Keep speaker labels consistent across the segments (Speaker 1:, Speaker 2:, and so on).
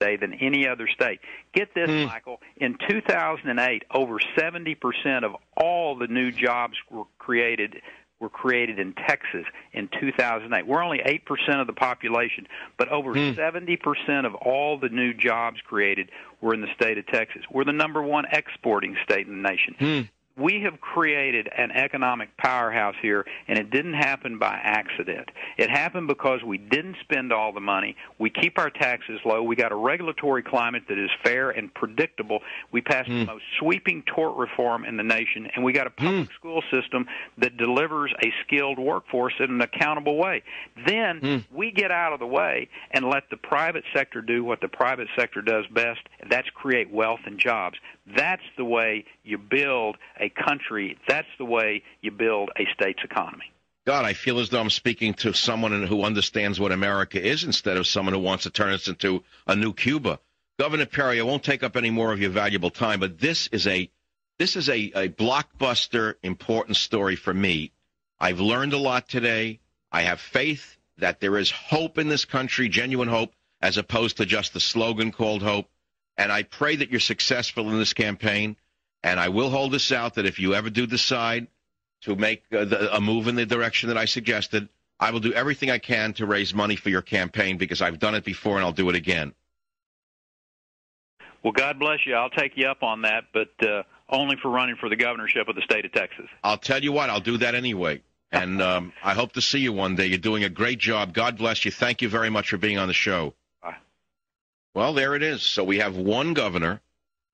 Speaker 1: than any other state. Get this, Michael. In 2008, over 70% of all the new jobs were created in Texas in 2008. We're only 8% of the population, but over 70% of all the new jobs created were in the state of Texas. We're the number one exporting state in the nation. We have created an economic powerhouse here, and it didn't happen by accident. It happened because we didn't spend all the money. We keep our taxes low. We got a regulatory climate that is fair and predictable. We passed the most sweeping tort reform in the nation, and we got a public school system that delivers a skilled workforce in an accountable way. Then we get out of the way and let the private sector do what the private sector does best, and that's create wealth and jobs. That's the way you build a country. That's the way you build a state's economy.
Speaker 2: God, I feel as though I'm speaking to someone who understands what America is instead of someone who wants to turn us into a new Cuba. Governor Perry, I won't take up any more of your valuable time, but this is a blockbuster, important story for me. I've learned a lot today. I have faith that there is hope in this country, genuine hope, as opposed to just the slogan called hope. And I pray that you're successful in this campaign. And I will hold this out that if you ever do decide to make a move in the direction that I suggested, I will do everything I can to raise money for your campaign because I've done it before and I'll do it again.
Speaker 1: Well, God bless you. I'll take you up on that, but only for running for the governorship of the state of Texas.
Speaker 2: I'll tell you what, I'll do that anyway. And I hope to see you one day. You're doing a great job. God bless you. Thank you very much for being on the show.
Speaker 1: Bye.
Speaker 2: Well, there it is. So we have one governor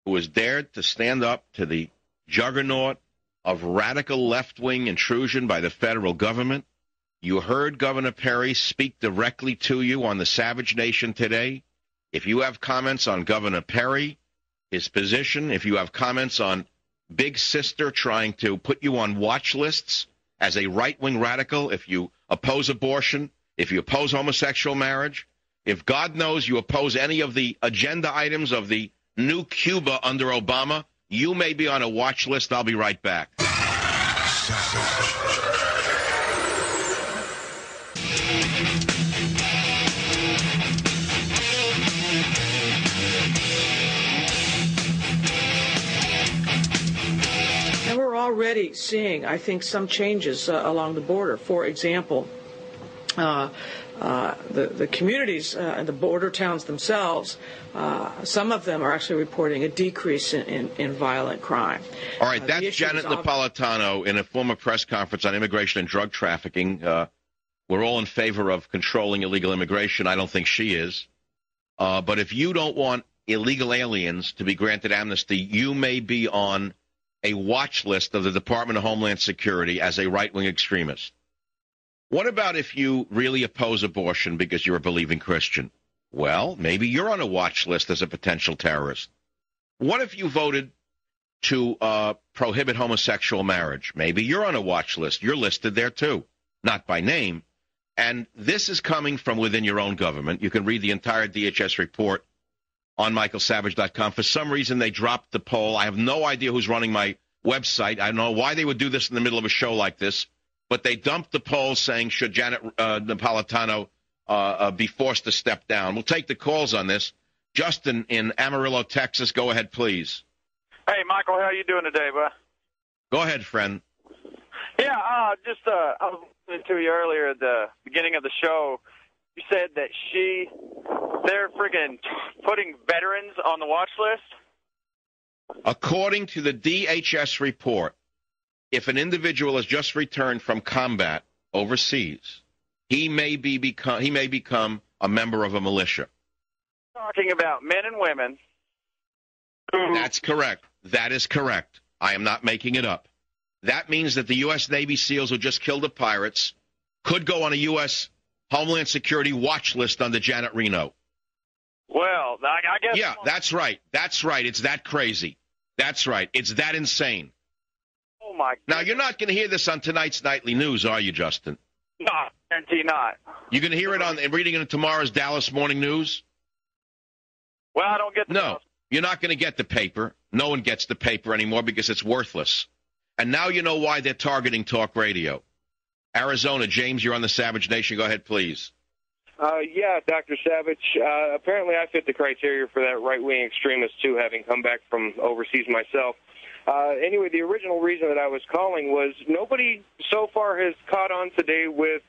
Speaker 2: who has dared to stand up to the juggernaut of radical left-wing intrusion by the federal government. You heard Governor Perry speak directly to you on the Savage Nation today. If you have comments on Governor Perry, his position, if you have comments on Big Sister trying to put you on watch lists as a right-wing radical, if you oppose abortion, if you oppose homosexual marriage, if God knows you oppose any of the agenda items of the new Cuba under Obama, you may be on a watch list. I'll be right back.
Speaker 3: And we're already seeing, I think, some changes along the border. For example, the communities and the border towns themselves, some of them are actually reporting a decrease in violent crime.
Speaker 2: All right, that's Janet Napolitano in a former press conference on immigration and drug trafficking. We're all in favor of controlling illegal immigration. I don't think she is. But if you don't want illegal aliens to be granted amnesty, you may be on a watch list of the Department of Homeland Security as a right-wing extremist. What about if you really oppose abortion because you're a believing Christian? Well, maybe you're on a watch list as a potential terrorist. What if you voted to prohibit homosexual marriage? Maybe you're on a watch list. You're listed there, too. Not by name. And this is coming from within your own government. You can read the entire DHS report on michaelsavage.com. For some reason, they dropped the poll. I have no idea who's running my website. I don't know why they would do this in the middle of a show like this. But they dumped the poll saying, should Janet Napolitano be forced to step down? We'll take the calls on this. Justin in Amarillo, Texas, go ahead, please.
Speaker 4: Hey, Michael, how you doing today, bud?
Speaker 2: Go ahead, friend.
Speaker 4: Yeah, I was listening to you earlier at the beginning of the show. You said that they're freaking putting veterans on the watch list?
Speaker 2: According to the DHS report, if an individual has just returned from combat overseas, he may become a member of a militia.
Speaker 4: Talking about men and women.
Speaker 2: That's correct. That is correct. I am not making it up. That means that the U.S. Navy SEALs who just killed the pirates could go on a U.S. Homeland Security watch list under Janet Reno.
Speaker 4: Well, I guess...
Speaker 2: Yeah, that's right. That's right. It's that crazy. That's right. It's that insane.
Speaker 4: Oh, my God.
Speaker 2: Now, you're not going to hear this on tonight's nightly news, are you, Justin?
Speaker 4: No, I guarantee not.
Speaker 2: You're going to hear it on reading it in tomorrow's Dallas Morning News?
Speaker 4: Well, I don't get the
Speaker 2: No, you're not going to get the paper. No one gets the paper anymore because it's worthless. And now you know why they're targeting talk radio. Arizona, James, you're on the Savage Nation. Go ahead, please.
Speaker 5: Yeah, Dr. Savage. Apparently I fit the criteria for that right-wing extremist, too, having come back from overseas myself. Anyway, the original reason that I was calling was nobody so far has caught on today with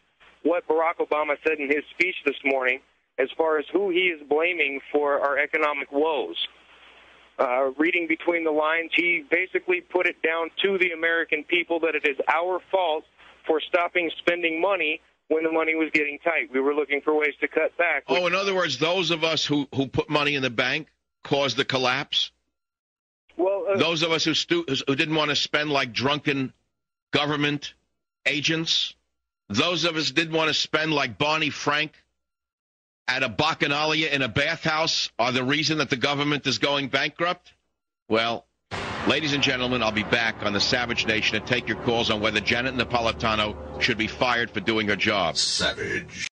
Speaker 5: what Barack Obama said in his speech this morning as far as who he is blaming for our economic woes. Reading between the lines, he basically put it down to the American people that it is our fault for stopping spending money when the money was getting tight. We were looking for ways to cut back.
Speaker 2: Oh, in other words, those of us who put money in the bank caused the collapse?
Speaker 5: Well,
Speaker 2: those of us who didn't want to spend like drunken government agents? Those of us didn't want to spend like Barney Frank at a bacchanalia in a bathhouse are the reason that the government is going bankrupt? Well, ladies and gentlemen, I'll be back on the Savage Nation to take your calls on whether Janet Napolitano should be fired for doing her job.
Speaker 6: Savage.